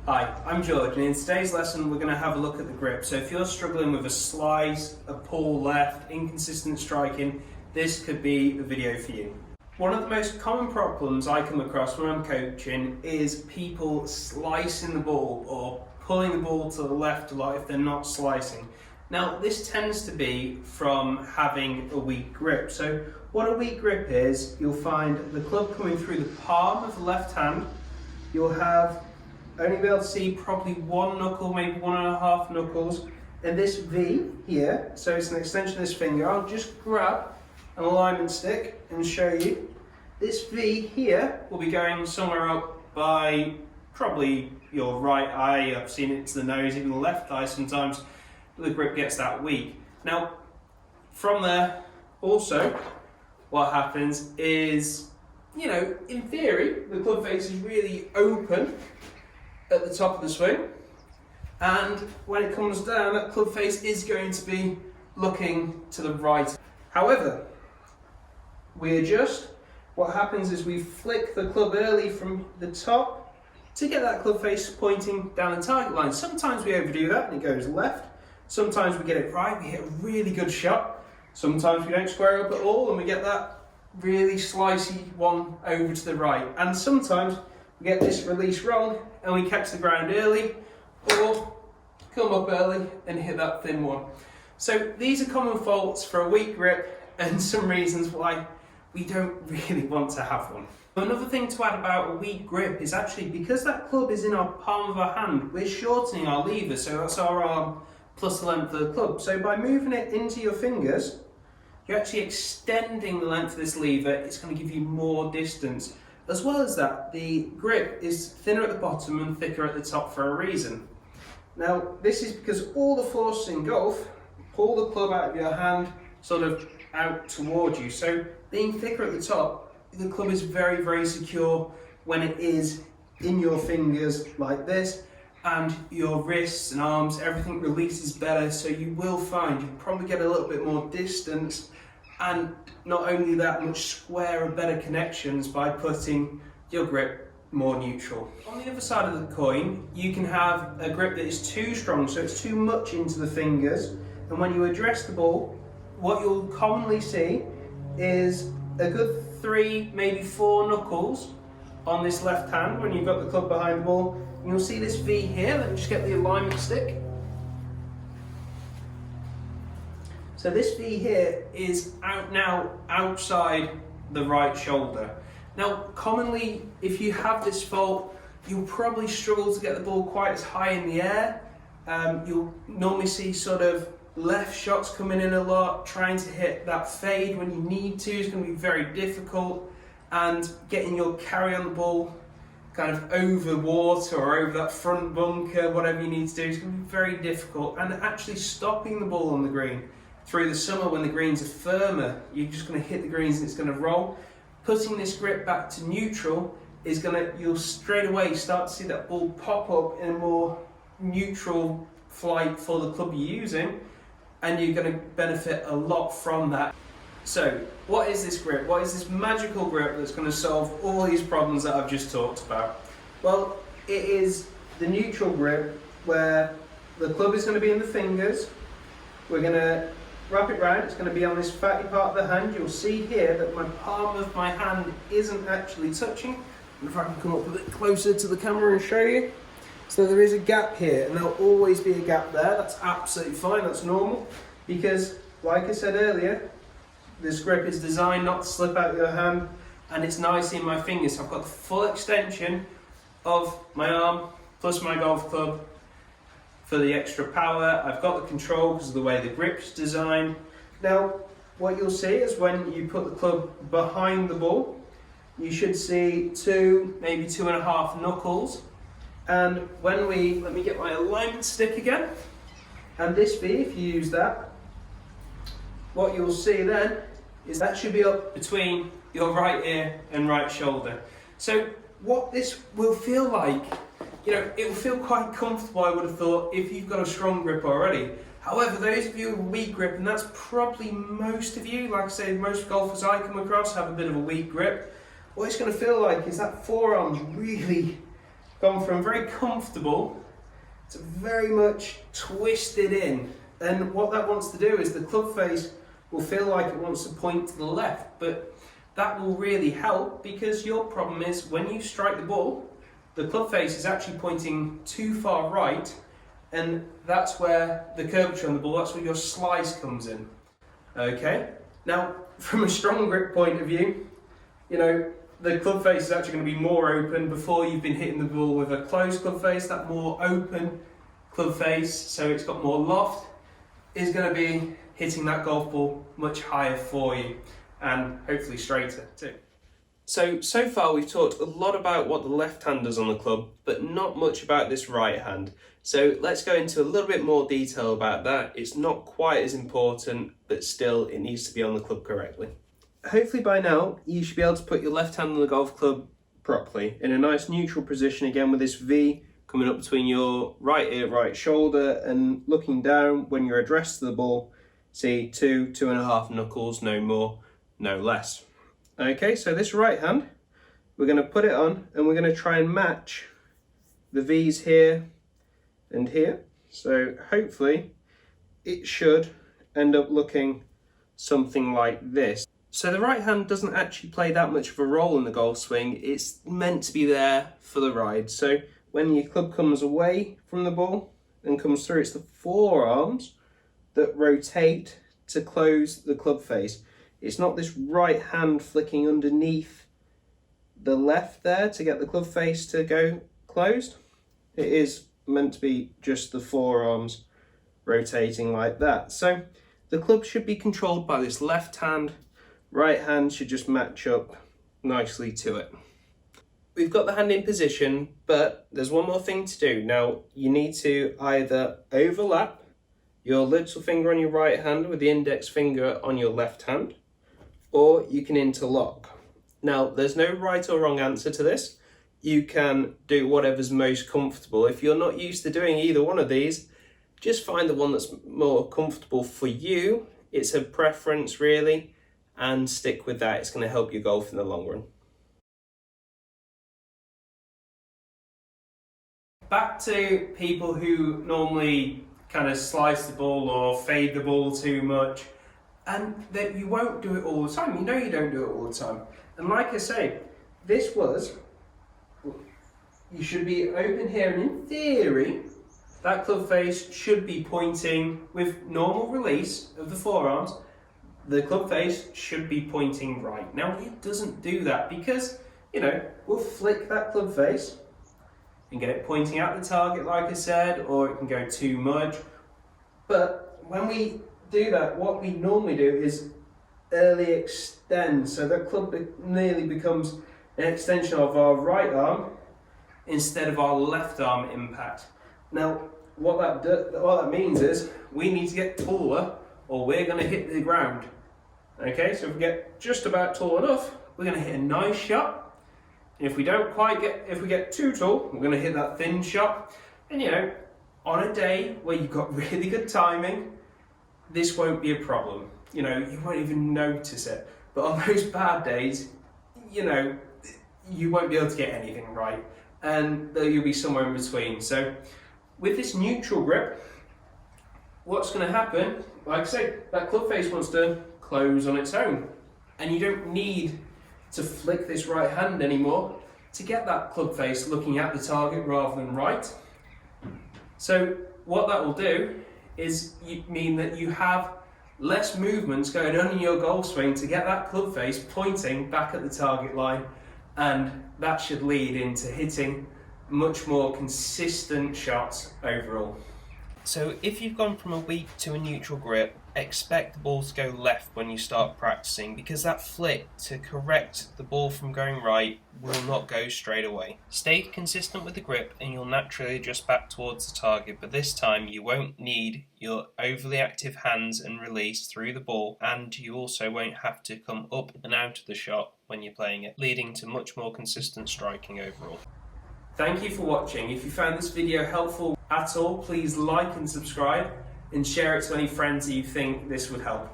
Hi, I'm George, and in today's lesson we're going to have a look at the grip. So if you're struggling with a slice, a pull left, inconsistent striking, this could be the video for you. One of the most common problems I come across when I'm coaching is people slicing the ball or pulling the ball to the left a lot if they're not slicing. Now this tends to be from having a weak grip. So what a weak grip is, you'll find the club coming through the palm of the left hand. You'll have only be able to see probably one knuckle, maybe 1.5 knuckles, and this V here, so it's an extension of this finger. I'll just grab an alignment stick and show you. This V here will be going somewhere up by probably your right eye. I've seen it to the nose, even the left eye sometimes the grip gets that weak. Now from there also what happens is, in theory the club face is really open at the top of the swing, and when it comes down that club face is going to be looking to the right. However, we adjust. What happens is we flick the club early from the top to get that club face pointing down the target line. Sometimes we overdo that and it goes left. Sometimes we get it right, we hit a really good shot. Sometimes we don't square up at all and we get that really slicey one over to the right. And sometimes we get this release wrong and we catch the ground early or come up early and hit that thin one. So these are common faults for a weak grip and some reasons why we don't really want to have one. Another thing to add about a weak grip is actually because that club is in our palm of our hand, we're shortening our lever, so that's our arm plus the length of the club. So by moving it into your fingers, you're actually extending the length of this lever. It's going to give you more distance. As well as that, the grip is thinner at the bottom and thicker at the top for a reason. Now, this is because all the forces in golf pull the club out of your hand, sort of out towards you. So being thicker at the top, the club is very, very secure when it is in your fingers like this, and your wrists and arms, everything releases better. So you will find you probably get a little bit more distance, and not only that, much squarer, better connections by putting your grip more neutral. On the other side of the coin, you can have a grip that is too strong, so it's too much into the fingers, and when you address the ball, what you'll commonly see is a good 3, maybe 4 knuckles on this left hand when you've got the club behind the ball. And you'll see this V here. Let me just get the alignment stick. So this V here is outside the right shoulder. Now, commonly, if you have this fault, you'll probably struggle to get the ball quite as high in the air. You'll normally see sort of left shots coming in a lot. Trying to hit that fade when you need to is going to be very difficult, and getting your carry on the ball kind of over water or over that front bunker, whatever you need to do, is going to be very difficult. And actually stopping the ball on the green through the summer when the greens are firmer, you're just going to hit the greens and it's going to roll. Putting this grip back to neutral is you'll straight away start to see that ball pop up in a more neutral flight for the club you're using, and you're going to benefit a lot from that. So what is this grip? What is this magical grip that's going to solve all these problems that I've just talked about? Well, it is the neutral grip where the club is going to be in the fingers. We're going to wrap it round. It's going to be on this fatty part of the hand. You'll see here that my palm of my hand isn't actually touching. And if I can come up a bit closer to the camera and show you. So there is a gap here, and there'll always be a gap there. That's absolutely fine, that's normal, because like I said earlier, this grip is designed not to slip out of your hand, and it's nice in my fingers. So I've got the full extension of my arm plus my golf club for the extra power. I've got the control because of the way the grip's designed. Now, what you'll see is when you put the club behind the ball, you should see 2, maybe 2.5 knuckles. And when let me get my alignment stick again, and this V, if you use that, what you'll see then is that should be up between your right ear and right shoulder. So what this will feel like, it will feel quite comfortable, I would have thought, if you've got a strong grip already. However, those of you with a weak grip, and that's probably most of you, like I say, most golfers I come across have a bit of a weak grip, what it's going to feel like is that forearm's really gone from very comfortable to very much twisted in. And what that wants to do is the club face will feel like it wants to point to the left, but that will really help because your problem is when you strike the ball, the club face is actually pointing too far right, and that's where the curvature on the ball, that's where your slice comes in. Okay? Now, from a strong grip point of view, you know, the club face is actually going to be more open. Before you've been hitting the ball with a closed club face, that more open club face, so it's got more loft, is going to be hitting that golf ball much higher for you and hopefully straighter too. So far we've talked a lot about what the left hand does on the club, but not much about this right hand. So let's go into a little bit more detail about that. It's not quite as important, but still it needs to be on the club correctly. Hopefully by now you should be able to put your left hand on the golf club properly in a nice neutral position, again with this V coming up between your right ear, right shoulder, and looking down when you're addressed to the ball. See, 2.5 knuckles, no more, no less. Okay, so this right hand, we're going to put it on and we're going to try and match the V's here and here. So hopefully it should end up looking something like this. So the right hand doesn't actually play that much of a role in the golf swing. It's meant to be there for the ride. So when your club comes away from the ball and comes through, it's the forearms that rotate to close the club face. It's not this right hand flicking underneath the left there to get the club face to go closed. It is meant to be just the forearms rotating like that. So the club should be controlled by this left hand. Right hand should just match up nicely to it. We've got the hand in position, but there's one more thing to do. Now, you need to either overlap your little finger on your right hand with the index finger on your left hand, or you can interlock. Now, there's no right or wrong answer to this. You can do whatever's most comfortable. If you're not used to doing either one of these, just find the one that's more comfortable for you. It's a preference, really, and stick with that. It's going to help you golf in the long run. Back to people who normally kind of slice the ball or fade the ball too much, and that you won't do it all the time. You know you don't do it all the time. And like I say, you should be open here, and in theory, that club face should be pointing with normal release of the forearms. The club face should be pointing right. Now it doesn't do that because, you know, we'll flick that club face and get it pointing at the target, like I said, or it can go too much. But when we do that, what we normally do is early extend. So that club nearly becomes an extension of our right arm instead of our left arm impact. Now, what that means is we need to get taller or we're going to hit the ground. Okay, so if we get just about tall enough, we're going to hit a nice shot. If we get too tall, we're going to hit that thin shot. And you know, on a day where you've got really good timing, this won't be a problem. You know, you won't even notice it. But on those bad days, you know, you won't be able to get anything right. And you'll be somewhere in between. So with this neutral grip, what's going to happen, like I say, that club face wants to close on its own. And you don't need to flick this right hand anymore to get that club face looking at the target rather than right. So what that will do is mean that you have less movements going on in your golf swing to get that club face pointing back at the target line, and that should lead into hitting much more consistent shots overall. So if you've gone from a weak to a neutral grip, expect the ball to go left when you start practicing, because that flick to correct the ball from going right will not go straight away. Stay consistent with the grip and you'll naturally adjust back towards the target, but this time you won't need your overly active hands and release through the ball, and you also won't have to come up and out of the shot when you're playing it, leading to much more consistent striking overall. Thank you for watching. If you found this video helpful at all, please like and subscribe and share it to any friends that you think this would help.